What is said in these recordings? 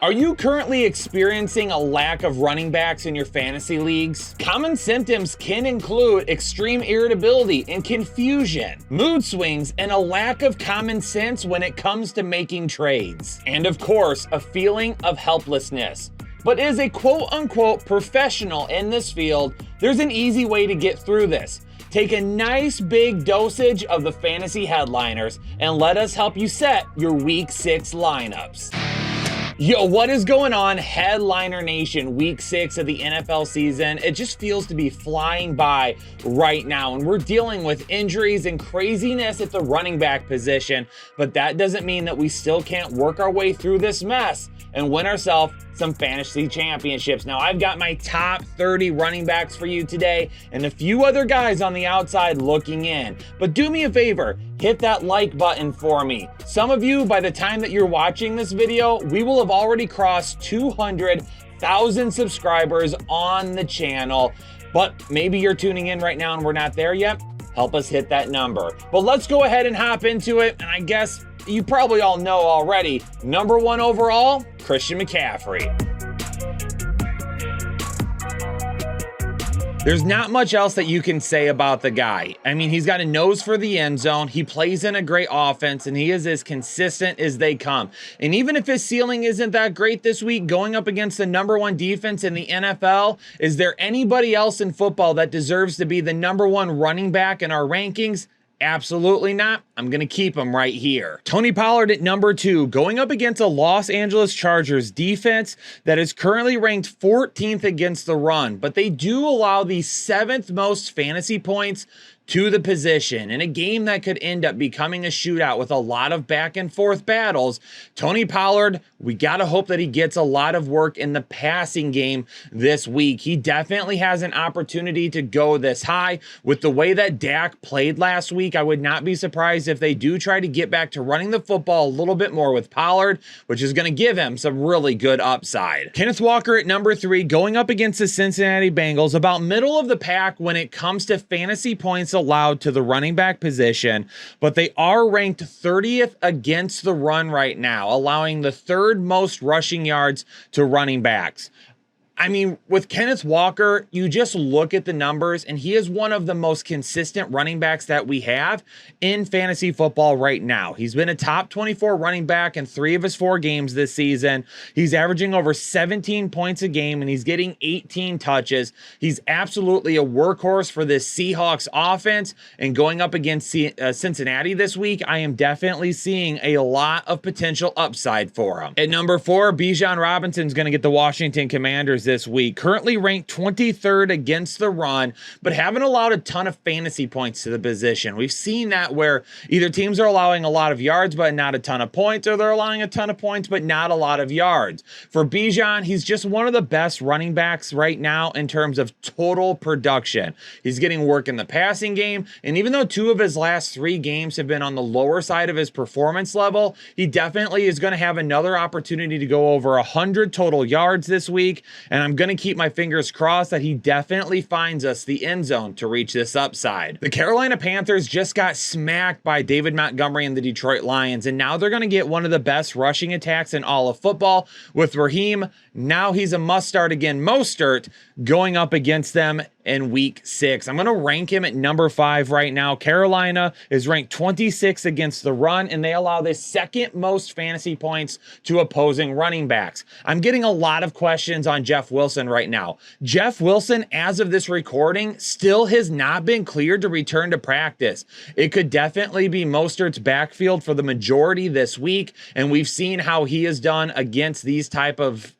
Are you currently experiencing a lack of running backs in your fantasy leagues? Common symptoms can include extreme irritability and confusion, mood swings, and a lack of common sense when it comes to making trades. And of course, a feeling of helplessness. But as a quote-unquote professional in this field, there's an easy way to get through this. Take a nice big dosage of the fantasy headliners and let us help you set your Week 6 lineups. Yo, what is going on, Headliner Nation? Week 6 of the NFL season. It just feels to be flying by right now, and we're dealing with injuries and craziness at the running back position, but that doesn't mean that we still can't work our way through this mess and win ourselves some fantasy championships. Now, I've got my top 30 running backs for you today and a few other guys on the outside looking in. But do me a favor, hit that like button for me. Some of you, by the time that you're watching this video, we will have already crossed 200,000 subscribers on the channel. But maybe you're tuning in right now and we're not there yet. Help us hit that number. But let's go ahead and hop into it. And I guess you probably all know already, number 1 overall, Christian McCaffrey. There's not much else that you can say about the guy. I mean, he's got a nose for the end zone. He plays in a great offense, and he is as consistent as they come. And even if his ceiling isn't that great this week, going up against the number 1 defense in the NFL, is there anybody else in football that deserves to be the number 1 running back in our rankings? Absolutely not. I'm going to keep him right here. Tony Pollard at number 2, going up against a Los Angeles Chargers defense that is currently ranked 14th against the run, but they do allow the 7th most fantasy points to the position. In a game that could end up becoming a shootout with a lot of back and forth battles, Tony Pollard, we got to hope that he gets a lot of work in the passing game this week. He definitely has an opportunity to go this high. With the way that Dak played last week, I would not be surprised if they do try to get back to running the football a little bit more with Pollard, which is going to give him some really good upside. Kenneth Walker at number 3, going up against the Cincinnati Bengals, about middle of the pack when it comes to fantasy points allowed to the running back position, but they are ranked 30th against the run right now, allowing the 3rd most rushing yards to running backs. I mean, with Kenneth Walker, you just look at the numbers, and he is one of the most consistent running backs that we have in fantasy football right now. He's been a top 24 running back in 3 of his 4 games this season. He's averaging over 17 points a game, and he's getting 18 touches. He's absolutely a workhorse for this Seahawks offense, and going up against Cincinnati this week, I am definitely seeing a lot of potential upside for him. At number 4, Bijan Robinson's going to get the Washington Commanders this week, currently ranked 23rd against the run, but haven't allowed a ton of fantasy points to the position. We've seen that where either teams are allowing a lot of yards but not a ton of points, or they're allowing a ton of points but not a lot of yards. For Bijan, he's just one of the best running backs right now in terms of total production. He's getting work in the passing game, and even though 2 of his last 3 games have been on the lower side of his performance level, he definitely is going to have another opportunity to go over 100 total yards this week. And I'm going to keep my fingers crossed that he definitely finds us the end zone to reach this upside. The Carolina Panthers just got smacked by David Montgomery and the Detroit Lions, and now they're going to get one of the best rushing attacks in all of football with Raheem. Now he's a must start again, Mostert, going up against them in week 6. I'm going to rank him at number 5 right now. Carolina is ranked 26 against the run, and they allow the 2nd most fantasy points to opposing running backs. I'm getting a lot of questions on Jeff Wilson right now. Jeff Wilson, as of this recording, still has not been cleared to return to practice. It could definitely be Mostert's backfield for the majority this week, and we've seen how he has done against these type of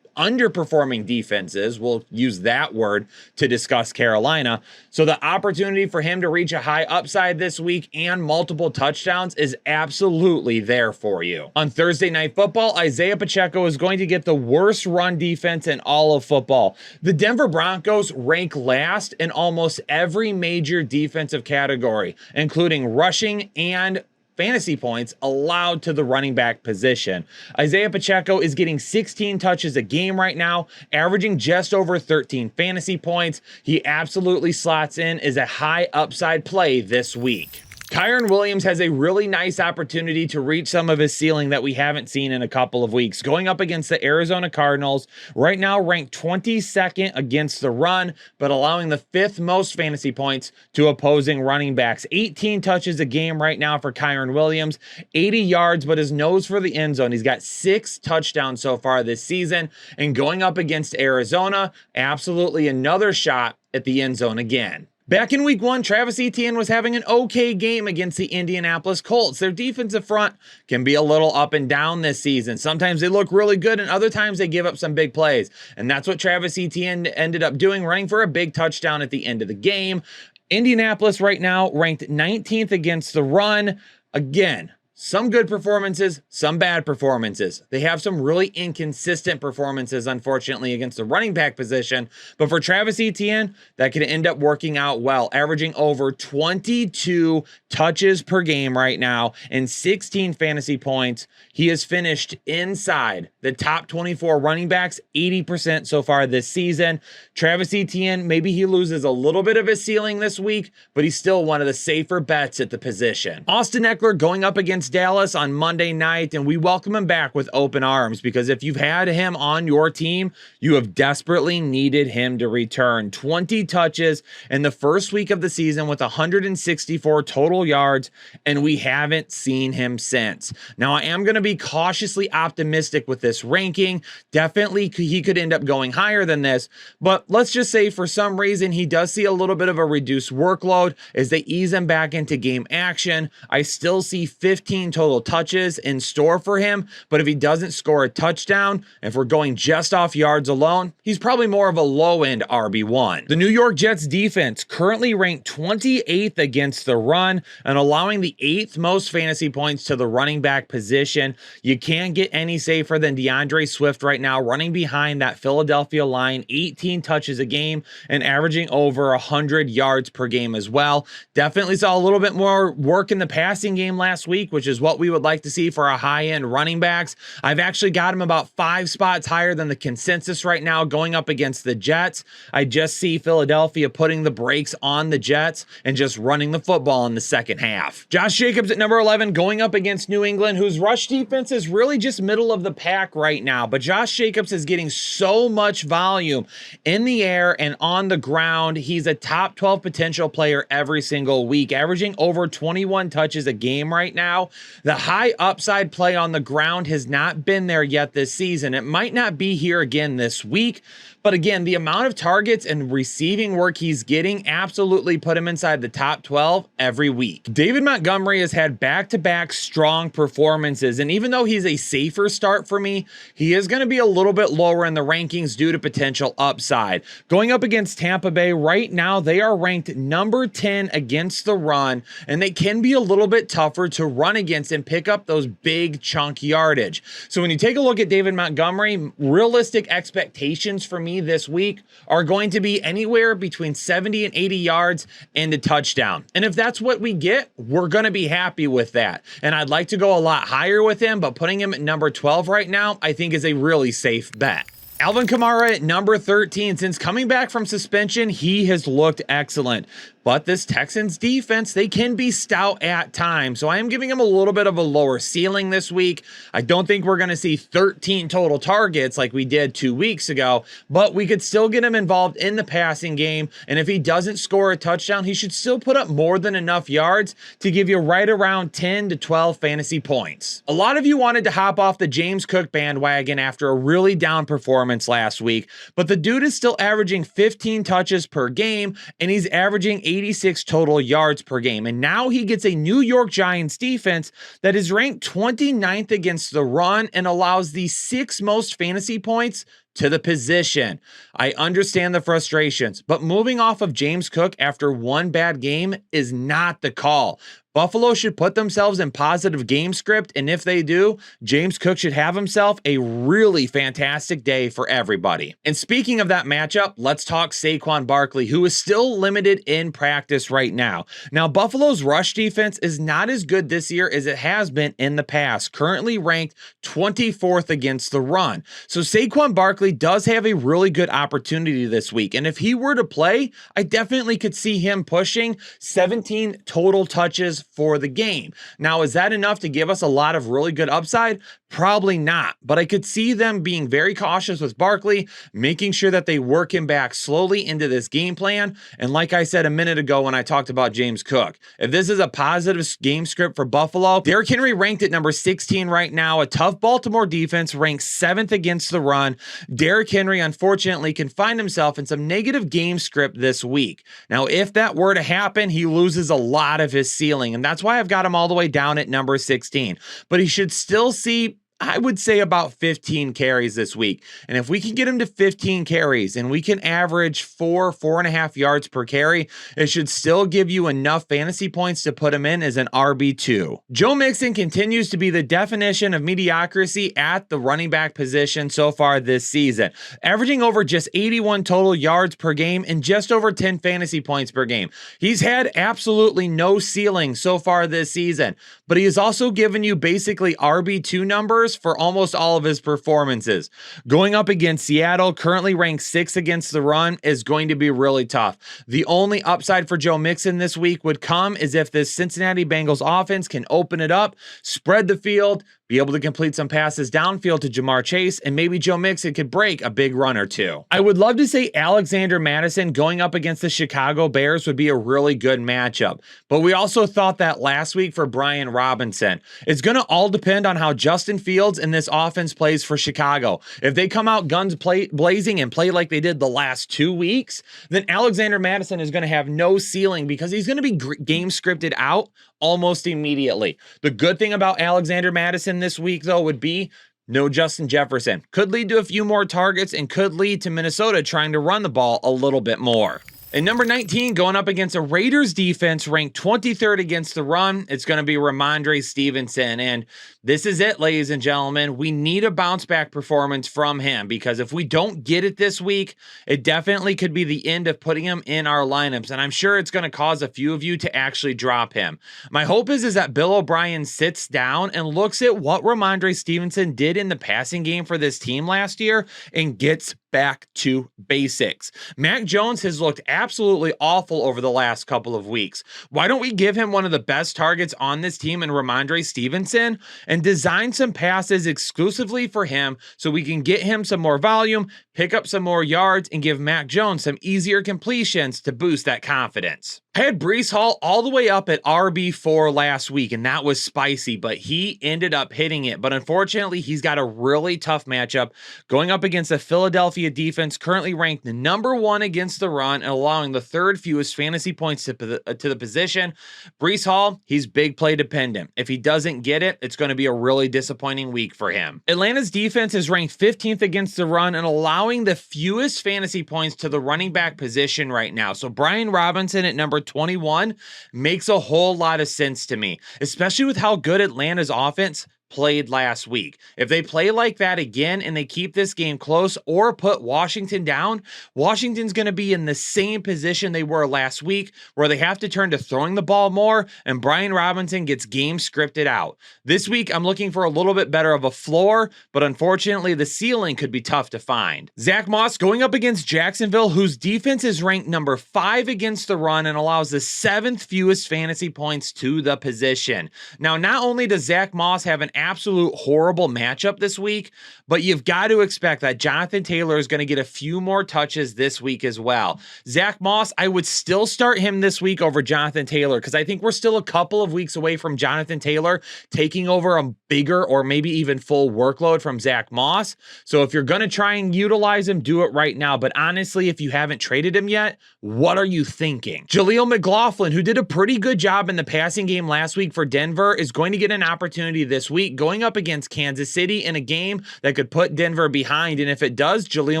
underperforming defenses. We'll use that word to discuss Carolina. So the opportunity for him to reach a high upside this week and multiple touchdowns is absolutely there for you. On Thursday Night Football, Isaiah Pacheco is going to get the worst run defense in all of football. The Denver Broncos rank last in almost every major defensive category, including rushing and fantasy points allowed to the running back position. Isaiah Pacheco is getting 16 touches a game right now, averaging just over 13 fantasy points. He absolutely slots in as a high upside play this week. Kyren Williams has a really nice opportunity to reach some of his ceiling that we haven't seen in a couple of weeks. Going up against the Arizona Cardinals, right now ranked 22nd against the run, but allowing the 5th most fantasy points to opposing running backs. 18 touches a game right now for Kyren Williams, 80 yards, but his nose for the end zone. He's got 6 touchdowns so far this season, and going up against Arizona, absolutely another shot at the end zone again. Back in week 1, Travis Etienne was having an okay game against the Indianapolis Colts. Their defensive front can be a little up and down this season. Sometimes they look really good and other times they give up some big plays. And that's what Travis Etienne ended up doing, running for a big touchdown at the end of the game. Indianapolis right now ranked 19th against the run. Again, some good performances, some bad performances. They have some really inconsistent performances, unfortunately, against the running back position. But for Travis Etienne, that could end up working out well, averaging over 22 touches per game right now and 16 fantasy points. He has finished inside the top 24 running backs 80% so far this season. Travis Etienne, maybe he loses a little bit of his ceiling this week, but he's still one of the safer bets at the position. Austin Ekeler going up against Dallas on Monday night, and we welcome him back with open arms because if you've had him on your team, you have desperately needed him to return. 20 touches in the first week of the season with 164 total yards, and we haven't seen him since. Now, I am going to be cautiously optimistic with this ranking. Definitely, he could end up going higher than this, but let's just say for some reason he does see a little bit of a reduced workload as they ease him back into game action. I still see 15 total touches in store for him, but if he doesn't score a touchdown, if we're going just off yards alone, he's probably more of a low-end RB1. The New York Jets defense currently ranked 28th against the run and allowing the 8th most fantasy points to the running back position. You can't get any safer than DeAndre Swift right now, running behind that Philadelphia line, 18 touches a game and averaging over 100 yards per game as well. Definitely saw a little bit more work in the passing game last week, which is what we would like to see for our high-end running backs. I've actually got him about 5 spots higher than the consensus right now going up against the Jets. I just see Philadelphia putting the brakes on the Jets and just running the football in the second half. Josh Jacobs at number 11 going up against New England, whose rush defense is really just middle of the pack right now. But Josh Jacobs is getting so much volume in the air and on the ground. He's a top 12 potential player every single week, averaging over 21 touches a game right now. The high upside play on the ground has not been there yet this season. It might not be here again this week, but again, the amount of targets and receiving work he's getting absolutely put him inside the top 12 every week. David Montgomery has had back-to-back strong performances, and even though he's a safer start for me, he is going to be a little bit lower in the rankings due to potential upside. Going up against Tampa Bay right now, they are ranked number 10 against the run, and they can be a little bit tougher to run against and pick up those big chunk yardage. So when you take a look at David Montgomery, realistic expectations for me this week are going to be anywhere between 70 and 80 yards and a touchdown. And if that's what we get, we're going to be happy with that. And I'd like to go a lot higher with him, but putting him at number 12 right now, I think is a really safe bet. Alvin Kamara at number 13. Since coming back from suspension, he has looked excellent. But this Texans defense, they can be stout at times. So I am giving him a little bit of a lower ceiling this week. I don't think we're going to see 13 total targets like we did 2 weeks ago, but we could still get him involved in the passing game. And if he doesn't score a touchdown, he should still put up more than enough yards to give you right around 10 to 12 fantasy points. A lot of you wanted to hop off the James Cook bandwagon after a really down performance last week, but the dude is still averaging 15 touches per game, and he's averaging 86 total yards per game. And now he gets a New York Giants defense that is ranked 29th against the run and allows the 6th most fantasy points to the position. I understand the frustrations, but moving off of James Cook after one bad game is not the call. Buffalo should put themselves in positive game script, and if they do, James Cook should have himself a really fantastic day for everybody. And speaking of that matchup, let's talk Saquon Barkley, who is still limited in practice right now. Now, Buffalo's rush defense is not as good this year as it has been in the past, currently ranked 24th against the run. So Saquon Barkley Barkley does have a really good opportunity this week. And if he were to play, I definitely could see him pushing 17 total touches for the game. Now, is that enough to give us a lot of really good upside? Probably not, but I could see them being very cautious with Barkley, making sure that they work him back slowly into this game plan. And like I said a minute ago when I talked about James Cook, if this is a positive game script for Buffalo, Derrick Henry ranked at number 16 right now, a tough Baltimore defense ranked 7th against the run. Derrick Henry, unfortunately, can find himself in some negative game script this week. Now, if that were to happen, he loses a lot of his ceiling, and that's why I've got him all the way down at number 16. But he should still see, I would say, about 15 carries this week. And if we can get him to 15 carries and we can average 4.5 yards per carry, it should still give you enough fantasy points to put him in as an RB2. Joe Mixon continues to be the definition of mediocrity at the running back position so far this season, averaging over just 81 total yards per game and just over 10 fantasy points per game. He's had absolutely no ceiling so far this season, but he has also given you basically RB2 numbers for almost all of his performances. Going up against Seattle, currently ranked 6th against the run, is going to be really tough. The only upside for Joe Mixon this week would come is if this Cincinnati Bengals offense can open it up, spread the field, be able to complete some passes downfield to Jamar Chase, and maybe Joe Mixon could break a big run or two. I would love to say Alexander Mattison going up against the Chicago Bears would be a really good matchup, but we also thought that last week for Brian Robinson. It's going to all depend on how Justin Fields and this offense plays for Chicago. If they come out guns blazing and play like they did the last 2 weeks, then Alexander Mattison is going to have no ceiling because he's going to be game scripted out almost immediately. The good thing about Alexander Mattison this week, though, would be no Justin Jefferson. Could lead to a few more targets and could lead to Minnesota trying to run the ball a little bit more. And number 19, going up against a Raiders defense ranked 23rd against the run, it's going to be Ramondre Stevenson. And this is it, ladies and gentlemen. We need a bounce back performance from him because if we don't get it this week, it definitely could be the end of putting him in our lineups. And I'm sure it's going to cause a few of you to actually drop him. My hope is that Bill O'Brien sits down and looks at what Ramondre Stevenson did in the passing game for this team last year and gets back to basics. Mac Jones has looked absolutely awful over the last couple of weeks. Why don't we give him one of the best targets on this team in Ramondre Stevenson and design some passes exclusively for him so we can get him some more volume, pick up some more yards, and give Mac Jones some easier completions to boost that confidence. I had Breece Hall all the way up at RB4 last week, and that was spicy, but he ended up hitting it. But unfortunately, he's got a really tough matchup going up against the Philadelphia defense, currently ranked number 1 against the run and allowing the 3rd fewest fantasy points to the position. Breece Hall, he's big play dependent. If he doesn't get it, it's going to be a really disappointing week for him. Atlanta's defense is ranked 15th against the run and allowing the fewest fantasy points to the running back position right now. So Brian Robinson at number 21 makes a whole lot of sense to me, especially with how good Atlanta's offense played last week. If they play like that again and they keep this game close or put Washington down, Washington's going to be in the same position they were last week where they have to turn to throwing the ball more and Brian Robinson gets game scripted out. This week, I'm looking for a little bit better of a floor, but unfortunately, the ceiling could be tough to find. Zach Moss going up against Jacksonville, whose defense is ranked number 5 against the run and allows the 7th fewest fantasy points to the position. Now, not only does Zach Moss have an absolute horrible matchup this week, but you've got to expect that Jonathan Taylor is going to get a few more touches this week as well. Zach Moss, I would still start him this week over Jonathan Taylor because I think we're still a couple of weeks away from Jonathan Taylor taking over a bigger or maybe even full workload from Zach Moss. So if you're going to try and utilize him, do it right now. But honestly, if you haven't traded him yet, what are you thinking? Jaleel McLaughlin, who did a pretty good job in the passing game last week for Denver, is going to get an opportunity this week going up against Kansas City in a game that could put Denver behind. And if it does, Jaleel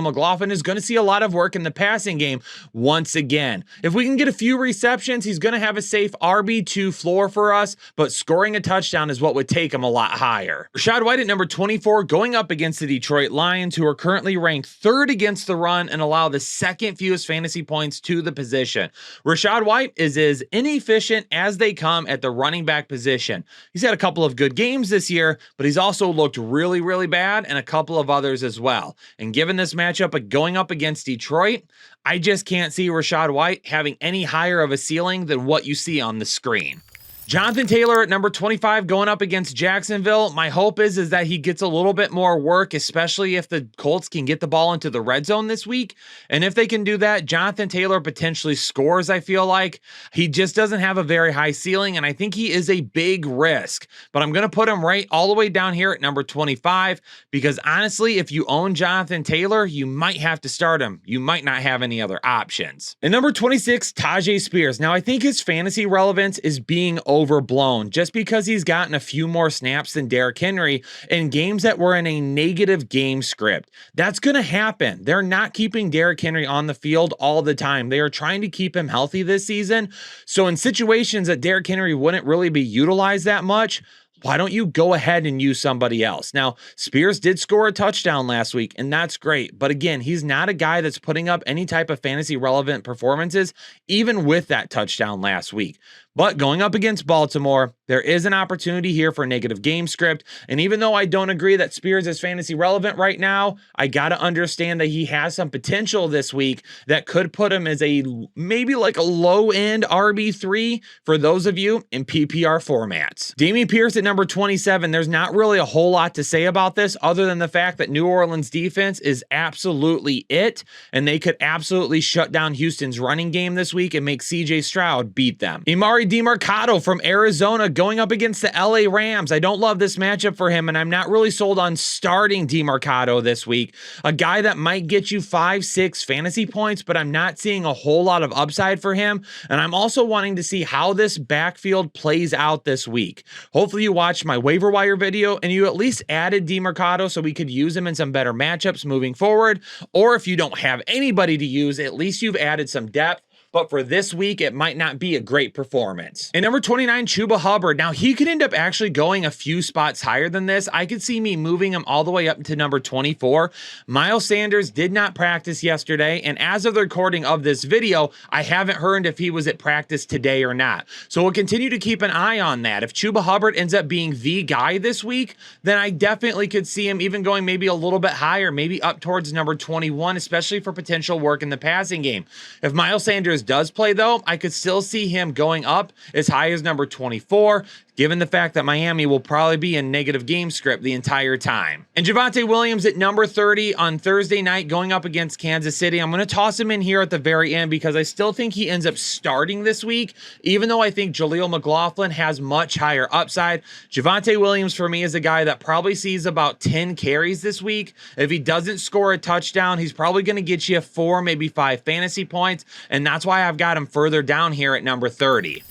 McLaughlin is going to see a lot of work in the passing game once again. If we can get a few receptions, he's going to have a safe RB2 floor for us, but scoring a touchdown is what would take him a lot higher. Rachaad White at number 24 going up against the Detroit Lions, who are currently ranked 3rd against the run and allow the 2nd fewest fantasy points to the position. Rachaad White is as inefficient as they come at the running back position. He's had a couple of good games this year, year, but he's also looked really, really bad, and a couple of others as well. And given this matchup of going up against Detroit, I just can't see Rachaad White having any higher of a ceiling than what you see on the screen. Jonathan Taylor at number 25 going up against Jacksonville. My hope is that he gets a little bit more work, especially if the Colts can get the ball into the red zone this week. And if they can do that, Jonathan Taylor potentially scores, I feel like. He just doesn't have a very high ceiling, and I think he is a big risk. But I'm going to put him right all the way down here at number 25 because honestly, if you own Jonathan Taylor, you might have to start him. You might not have any other options. And number 26, Tyjae Spears. Now, I think his fantasy relevance is being overblown just because he's gotten a few more snaps than Derrick Henry in games that were in a negative game script. That's going to happen. They're not keeping Derrick Henry on the field all the time. They are trying to keep him healthy this season. So in situations that Derrick Henry wouldn't really be utilized that much, why don't you go ahead and use somebody else? Now, Spears did score a touchdown last week, and that's great. But again, he's not a guy that's putting up any type of fantasy relevant performances, even with that touchdown last week. But going up against Baltimore, there is an opportunity here for a negative game script. And even though I don't agree that Spears is fantasy relevant right now, I got to understand that he has some potential this week that could put him as maybe like a low end RB3 for those of you in PPR formats. Dameon Pierce at number 27. There's not really a whole lot to say about this other than the fact that New Orleans defense is absolutely it. And they could absolutely shut down Houston's running game this week and make CJ Stroud beat them. Emari Demercado from Arizona going up against the LA Rams. I don't love this matchup for him, and I'm not really sold on starting Demercado this week. A guy that might get you 5-6 fantasy points, but I'm not seeing a whole lot of upside for him. And I'm also wanting to see how this backfield plays out this week. Hopefully you watched my waiver wire video and you at least added Demercado so we could use him in some better matchups moving forward. Or if you don't have anybody to use, at least you've added some depth. But for this week, it might not be a great performance. And number 29, Chuba Hubbard. Now, he could end up actually going a few spots higher than this. I could see me moving him all the way up to number 24. Miles Sanders did not practice yesterday, and as of the recording of this video, I haven't heard if he was at practice today or not. So we'll continue to keep an eye on that. If Chuba Hubbard ends up being the guy this week, then I definitely could see him even going maybe a little bit higher, maybe up towards number 21, especially for potential work in the passing game. If Miles Sanders does play though, I could still see him going up as high as number 24, given the fact that Miami will probably be in negative game script the entire time. And Javonte Williams at number 30 on Thursday night going up against Kansas City. I'm going to toss him in here at the very end because I still think he ends up starting this week, even though I think Jaleel McLaughlin has much higher upside. Javonte Williams for me is a guy that probably sees about 10 carries this week. If he doesn't score a touchdown, he's probably going to get you 4, maybe 5 fantasy points, and that's why I've got him further down here at number 30.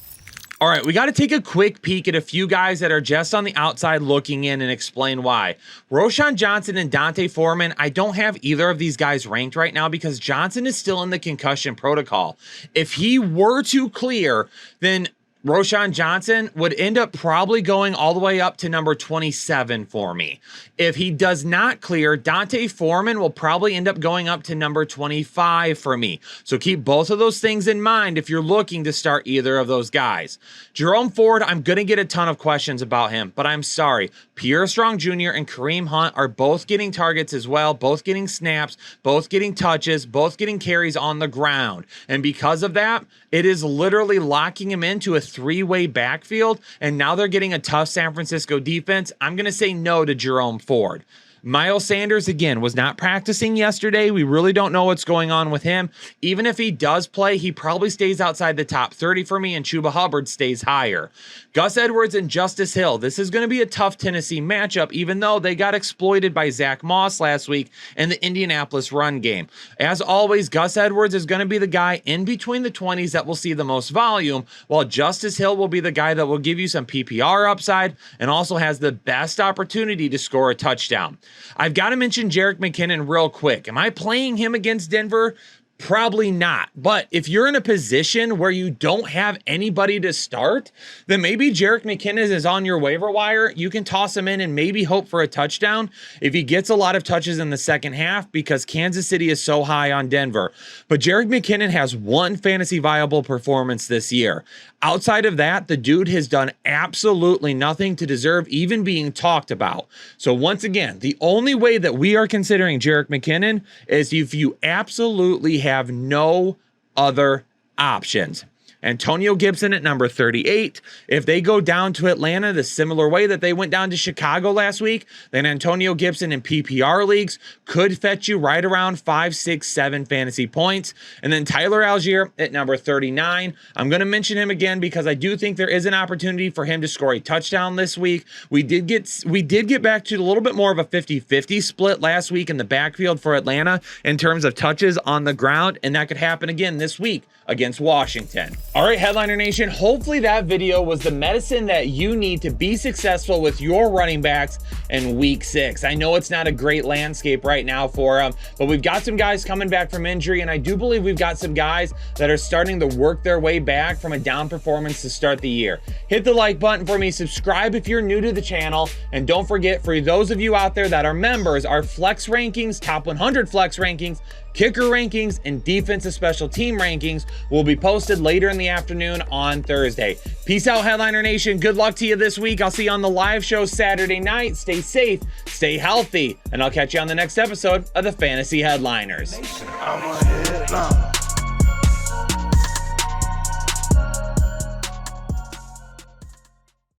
All right, we got to take a quick peek at a few guys that are just on the outside looking in and explain why. Roschon Johnson and D'Onta Foreman, I don't have either of these guys ranked right now because Johnson is still in the concussion protocol. If he were to clear, then Roschon Johnson would end up probably going all the way up to number 27 for me. If he does not clear, D'Onta Foreman will probably end up going up to number 25 for me. So keep both of those things in mind if you're looking to start either of those guys. Jerome Ford, I'm going to get a ton of questions about him, but I'm sorry. Pierre Strong Jr. and Kareem Hunt are both getting targets as well, both getting snaps, both getting touches, both getting carries on the ground. And because of that, it is literally locking him into a 3-way backfield, and now they're getting a tough San Francisco defense. I'm going to say no to Jerome Ford. Miles Sanders, again, was not practicing yesterday. We really don't know what's going on with him. Even if he does play, he probably stays outside the top 30 for me, and Chuba Hubbard stays higher. Gus Edwards and Justice Hill. This is going to be a tough Tennessee matchup, even though they got exploited by Zach Moss last week in the Indianapolis run game. As always, Gus Edwards is going to be the guy in between the 20s that will see the most volume, while Justice Hill will be the guy that will give you some PPR upside and also has the best opportunity to score a touchdown. I've got to mention Jerick McKinnon real quick. Am I playing him against Denver? Probably not. But if you're in a position where you don't have anybody to start, then maybe Jerick McKinnon is on your waiver wire. You can toss him in and maybe hope for a touchdown if he gets a lot of touches in the second half, because Kansas City is so high on Denver. But Jerick McKinnon has one fantasy viable performance this year. Outside of that, the dude has done absolutely nothing to deserve even being talked about. So once again, the only way that we are considering Jerick McKinnon is if you absolutely have no other options. Antonio Gibson at number 38. If they go down to Atlanta the similar way that they went down to Chicago last week, then Antonio Gibson in PPR leagues could fetch you right around 5, 6, 7 fantasy points. And then Tyler Algier at number 39. I'm going to mention him again because I do think there is an opportunity for him to score a touchdown this week. We did get back to a little bit more of a 50-50 split last week in the backfield for Atlanta in terms of touches on the ground, and that could happen again this week against Washington. All right, Headliner Nation, hopefully that video was the medicine that you need to be successful with your running backs in week 6. I know it's not a great landscape right now for them, but we've got some guys coming back from injury, and I do believe we've got some guys that are starting to work their way back from a down performance to start the year. Hit the like button for me, subscribe if you're new to the channel, and don't forget, for those of you out there that are members, our flex rankings, top 100 flex rankings, kicker rankings, and defensive special team rankings will be posted later in the afternoon on Thursday. Peace out, Headliner Nation. Good luck to you this week. I'll see you on the live show Saturday night. Stay safe, stay healthy, and I'll catch you on the next episode of the Fantasy Headliners.